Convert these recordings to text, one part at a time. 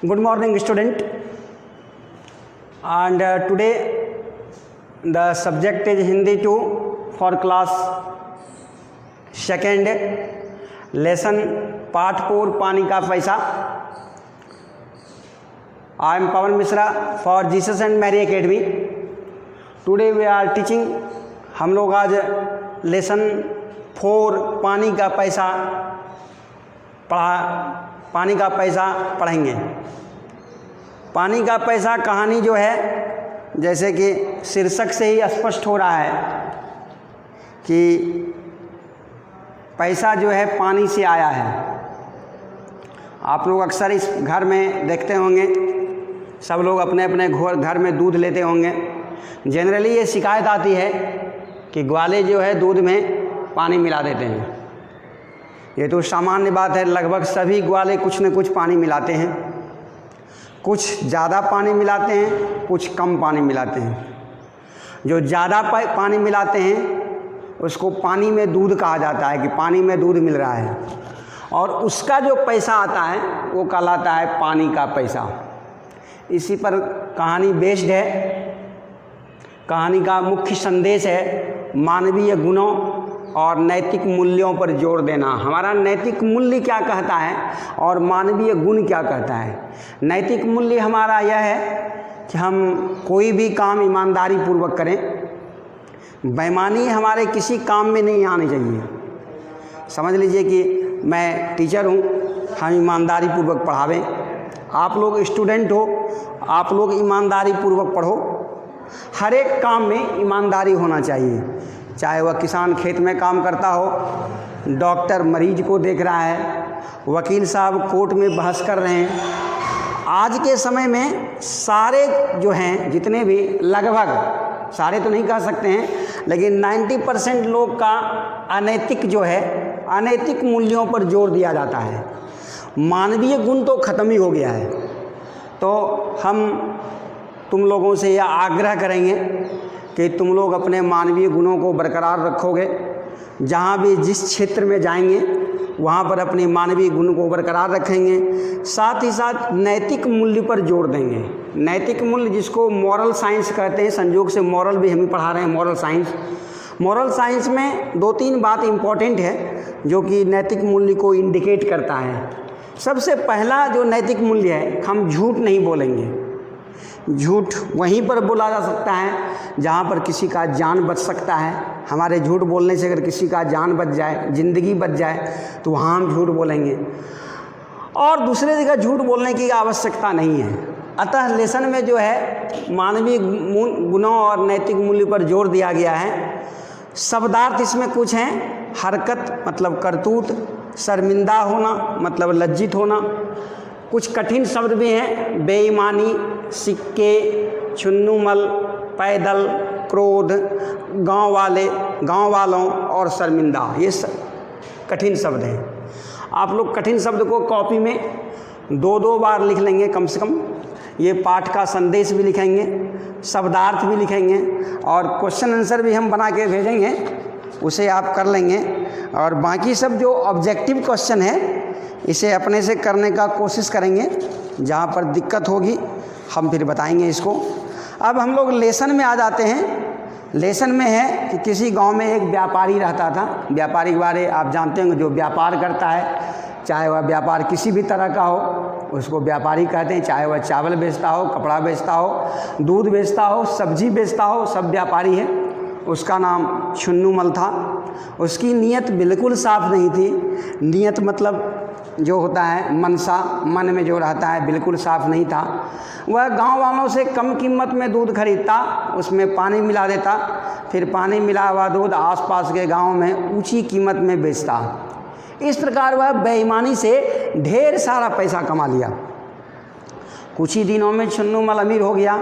Good morning, student. And today the subject is Hindi 2 for class second, lesson part 4 पानी का पैसा. I am Pawan Mishra for Jesus and Mary Academy. Today we are teaching. हम लोग आज lesson 4 पानी का पैसा पढ़ेंगे. पानी का पैसा कहानी जो है, जैसे कि शीर्षक से ही स्पष्ट हो रहा है कि पैसा जो है पानी से आया है. आप लोग अक्सर इस घर में देखते होंगे, सब लोग अपने अपने घर में दूध लेते होंगे. जनरली ये शिकायत आती है कि ग्वाले जो है दूध में पानी मिला देते हैं. ये तो सामान्य बात है, लगभग सभी ग्वाले कुछ न कुछ पानी मिलाते हैं. कुछ ज़्यादा पानी मिलाते हैं, कुछ कम पानी मिलाते हैं. जो ज़्यादा पानी मिलाते हैं उसको पानी में दूध कहा जाता है कि पानी में दूध मिल रहा है, और उसका जो पैसा आता है वो कहलाता है पानी का पैसा. इसी पर कहानी बेस्ड है. कहानी का मुख्य संदेश है मानवीय गुणों और नैतिक मूल्यों पर जोर देना. हमारा नैतिक मूल्य क्या कहता है और मानवीय गुण क्या कहता है. नैतिक मूल्य हमारा यह है कि हम कोई भी काम ईमानदारी पूर्वक करें. बेईमानी हमारे किसी काम में नहीं आनी चाहिए. समझ लीजिए कि मैं टीचर हूँ, हम ईमानदारी पूर्वक पढ़ावें. आप लोग स्टूडेंट हो, आप लोग ईमानदारी पूर्वक पढ़ो. हर एक काम में ईमानदारी होना चाहिए. चाहे वह किसान खेत में काम करता हो, डॉक्टर मरीज को देख रहा है, वकील साहब कोर्ट में बहस कर रहे हैं. आज के समय में सारे जो हैं, जितने भी, लगभग सारे तो नहीं कह सकते हैं, लेकिन 90% लोग का अनैतिक जो है, अनैतिक मूल्यों पर जोर दिया जाता है. मानवीय गुण तो ख़त्म ही हो गया है. तो हम तुम लोगों से यह आग्रह करेंगे कि तुम लोग अपने मानवीय गुणों को बरकरार रखोगे. जहाँ भी जिस क्षेत्र में जाएंगे वहाँ पर अपनी मानवीय गुण को बरकरार रखेंगे. साथ ही साथ नैतिक मूल्य पर जोर देंगे. नैतिक मूल्य जिसको मॉरल साइंस कहते हैं, संयोग से मॉरल भी हम ही पढ़ा रहे हैं. मॉरल साइंस, मॉरल साइंस में 2-3 बात इम्पॉर्टेंट है जो कि नैतिक मूल्य को इंडिकेट करता है. सबसे पहला जो नैतिक मूल्य है, हम झूठ नहीं बोलेंगे. झूठ वहीं पर बोला जा सकता है जहाँ पर किसी का जान बच सकता है. हमारे झूठ बोलने से अगर किसी का जान बच जाए, ज़िंदगी बच जाए, तो वहाँ हम झूठ बोलेंगे. और दूसरे जगह झूठ बोलने की आवश्यकता नहीं है. अतः लेसन में जो है मानवीय गुणों और नैतिक मूल्य पर जोर दिया गया है. शब्दार्थ इसमें कुछ हैं. हरकत मतलब करतूत, शर्मिंदा होना मतलब लज्जित होना. कुछ कठिन शब्द भी हैं. बेईमानी, सिक्के, छुन्नूमल, पैदल, क्रोध, गांव वालों और शर्मिंदा. ये कठिन शब्द हैं. आप लोग कठिन शब्द को कॉपी में 2-2 बार लिख लेंगे कम से कम. ये पाठ का संदेश भी लिखेंगे, शब्दार्थ भी लिखेंगे, और क्वेश्चन आंसर भी हम बना के भेजेंगे, उसे आप कर लेंगे. और बाकी सब जो ऑब्जेक्टिव क्वेश्चन है इसे अपने से करने का कोशिश करेंगे. जहाँ पर दिक्कत होगी हम फिर बताएंगे इसको. अब हम लोग लेसन में आ जाते हैं. लेसन में है कि किसी गांव में एक व्यापारी रहता था. व्यापारी के बारे आप जानते होंगे. जो व्यापार करता है, चाहे वह व्यापार किसी भी तरह का हो, उसको व्यापारी कहते हैं. चाहे वह चावल बेचता हो, कपड़ा बेचता हो, दूध बेचता हो, सब्जी बेचता हो, सब व्यापारी है. उसका नाम छुन्नूमल था. उसकी नीयत बिल्कुल साफ नहीं थी. नीयत मतलब जो होता है मनसा, मन में जो रहता है, बिल्कुल साफ नहीं था. वह गांव वालों से कम कीमत में दूध खरीदता, उसमें पानी मिला देता, फिर पानी मिला हुआ दूध आसपास के गांव में ऊंची कीमत में बेचता. इस प्रकार वह बेईमानी से ढेर सारा पैसा कमा लिया. कुछ ही दिनों में छुन्नूमल अमीर हो गया.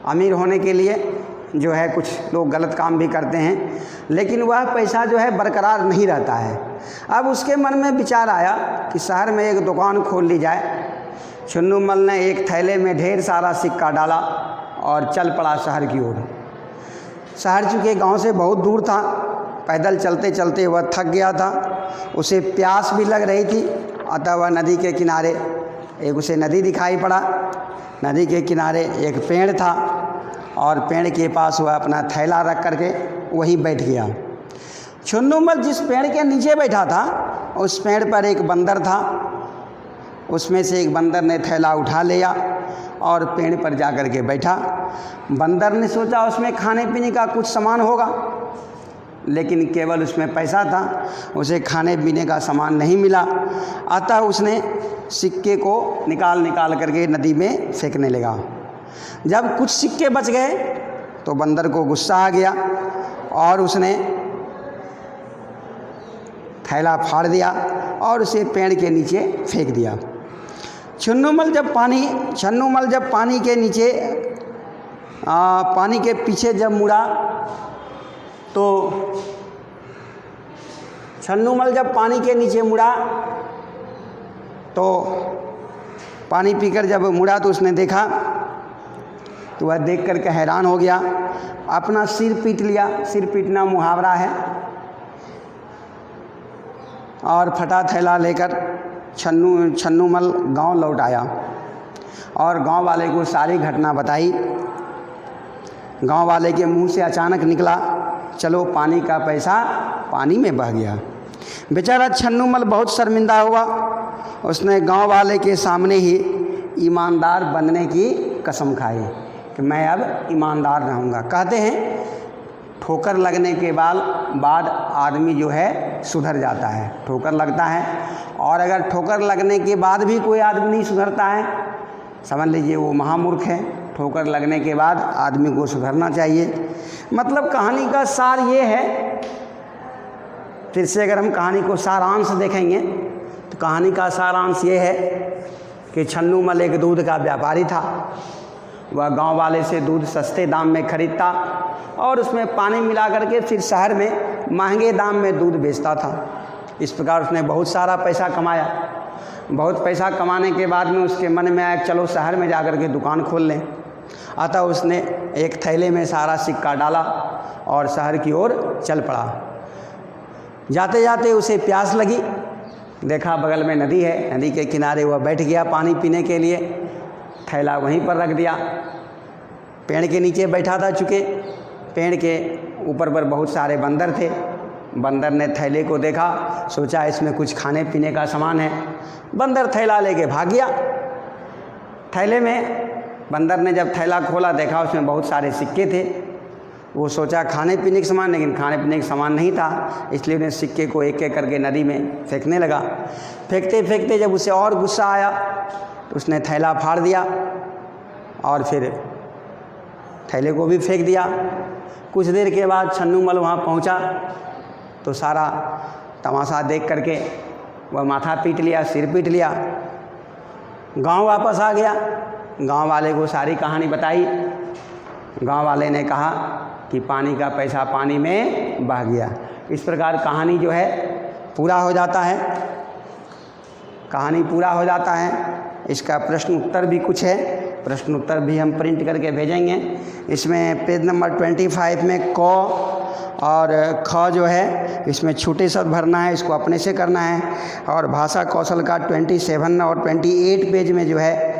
अमीर होने के लिए जो है कुछ लोग गलत काम भी करते हैं, लेकिन वह पैसा जो है बरकरार नहीं रहता है. अब उसके मन में विचार आया कि शहर में एक दुकान खोल ली जाए. छुन्नूमल ने एक थैले में ढेर सारा सिक्का डाला और चल पड़ा शहर की ओर. शहर चूँकि गांव से बहुत दूर था, पैदल चलते चलते वह थक गया था. उसे प्यास भी लग रही थी, अतः वह नदी के किनारे एक उसे नदी दिखाई पड़ा। नदी के किनारे एक पेड़ था और पेड़ के पास वह अपना थैला रख करके वहीं बैठ गया। छुन्नूमल जिस पेड़ के नीचे बैठा था उस पेड़ पर एक बंदर था। उसमें से एक बंदर ने थैला उठा लिया और पेड़ पर जा कर के बैठा। बंदर ने सोचा उसमें खाने पीने का कुछ सामान होगा, लेकिन केवल उसमें पैसा था, उसे खाने पीने का सामान नहीं मिला। अतः उसने सिक्के को निकाल करके नदी में फेंकने लगा। जब कुछ सिक्के बच गए तो बंदर को गुस्सा आ गया और उसने थैला फाड़ दिया और उसे पेड़ के नीचे फेंक दिया। छन्नूमल जब पानी के नीचे पानी के पीछे जब मुड़ा तो छन्नूमल जब पानी के नीचे मुड़ा तो पानी पीकर जब मुड़ा तो उसने देखा तो वह देख करके हैरान हो गया। अपना सिर पीट लिया, सिर पीटना मुहावरा है, और फटा थैला लेकर छन्नूमल गांव लौट आया और गांव वाले को सारी घटना बताई। गांव वाले के मुंह से अचानक निकला, चलो पानी का पैसा पानी में बह गया। बेचारा छन्नूमल बहुत शर्मिंदा हुआ। उसने गांव वाले के सामने ही ईमानदार बनने की कसम खाई कि मैं अब ईमानदार रहूँगा। कहते हैं ठोकर लगने के बाद आदमी जो है सुधर जाता है। ठोकर लगता है और अगर ठोकर लगने के बाद भी कोई आदमी नहीं सुधरता है, समझ लीजिए वो महामूर्ख है। ठोकर लगने के बाद आदमी को सुधरना चाहिए। मतलब कहानी का सार ये है, फिर से अगर हम कहानी को सारांश देखेंगे तो कहानी का सारांश ये है कि छन्नूमल एक दूध का व्यापारी था। वह गांव वाले से दूध सस्ते दाम में खरीदता और उसमें पानी मिला करके फिर शहर में महंगे दाम में दूध बेचता था। इस प्रकार उसने बहुत सारा पैसा कमाया। बहुत पैसा कमाने के बाद में उसके मन में आया चलो शहर में जाकर के दुकान खोल लें। अतः उसने एक थैले में सारा सिक्का डाला और शहर की ओर चल पड़ा। जाते जाते उसे प्यास लगी, देखा बगल में नदी है, नदी के किनारे वह बैठ गया पानी पीने के लिए। थैला वहीं पर रख दिया। पेड़ के नीचे बैठा था, चूँकि पेड़ के ऊपर पर बहुत सारे बंदर थे। बंदर ने थैले को देखा, सोचा इसमें कुछ खाने पीने का सामान है। बंदर थैला लेके भाग गया। थैले में बंदर ने जब थैला खोला देखा उसमें बहुत सारे सिक्के थे। वो सोचा खाने पीने का सामान, लेकिन खाने पीने का सामान नहीं था, इसलिए उन्हें सिक्के को एक एक करके नदी में फेंकने लगा। फेंकते फेंकते जब उसे और गुस्सा आया तो उसने थैला फाड़ दिया और फिर थैले को भी फेंक दिया। कुछ देर के बाद छन्नूमल वहाँ पहुँचा तो सारा तमाशा देख करके वह माथा पीट लिया, सिर पीट लिया। गांव वापस आ गया, गांव वाले को सारी कहानी बताई। गांव वाले ने कहा कि पानी का पैसा पानी में बह गया। इस प्रकार कहानी जो है पूरा हो जाता है। कहानी पूरा हो जाता है। इसका प्रश्न उत्तर भी कुछ है, प्रश्न उत्तर भी हम प्रिंट करके भेजेंगे। इसमें पेज नंबर 25 में क और ख जो है इसमें छोटे शब्द भरना है, इसको अपने से करना है। और भाषा कौशल का 27 और 28 पेज में जो है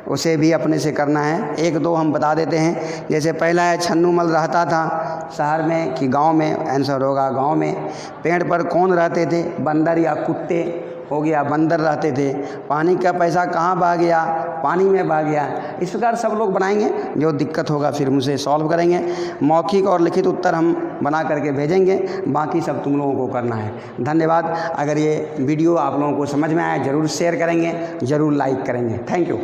उसे भी अपने से करना है। एक दो हम बता देते हैं। जैसे पहला है छन्नूमल रहता था शहर में कि गांव में, आंसर होगा गांव में। पेड़ पर कौन रहते थे, बंदर या कुत्ते, हो गया बंदर रहते थे। पानी का पैसा कहाँ बह गया, पानी में बह गया। इस प्रकार सब लोग बनाएंगे, जो दिक्कत होगा फिर मुझे सॉल्व करेंगे। मौखिक और लिखित उत्तर हम बना करके भेजेंगे, बाकी सब तुम लोगों को करना है। धन्यवाद। अगर ये वीडियो आप लोगों को समझ में आया ज़रूर शेयर करेंगे, ज़रूर लाइक करेंगे। Thank you.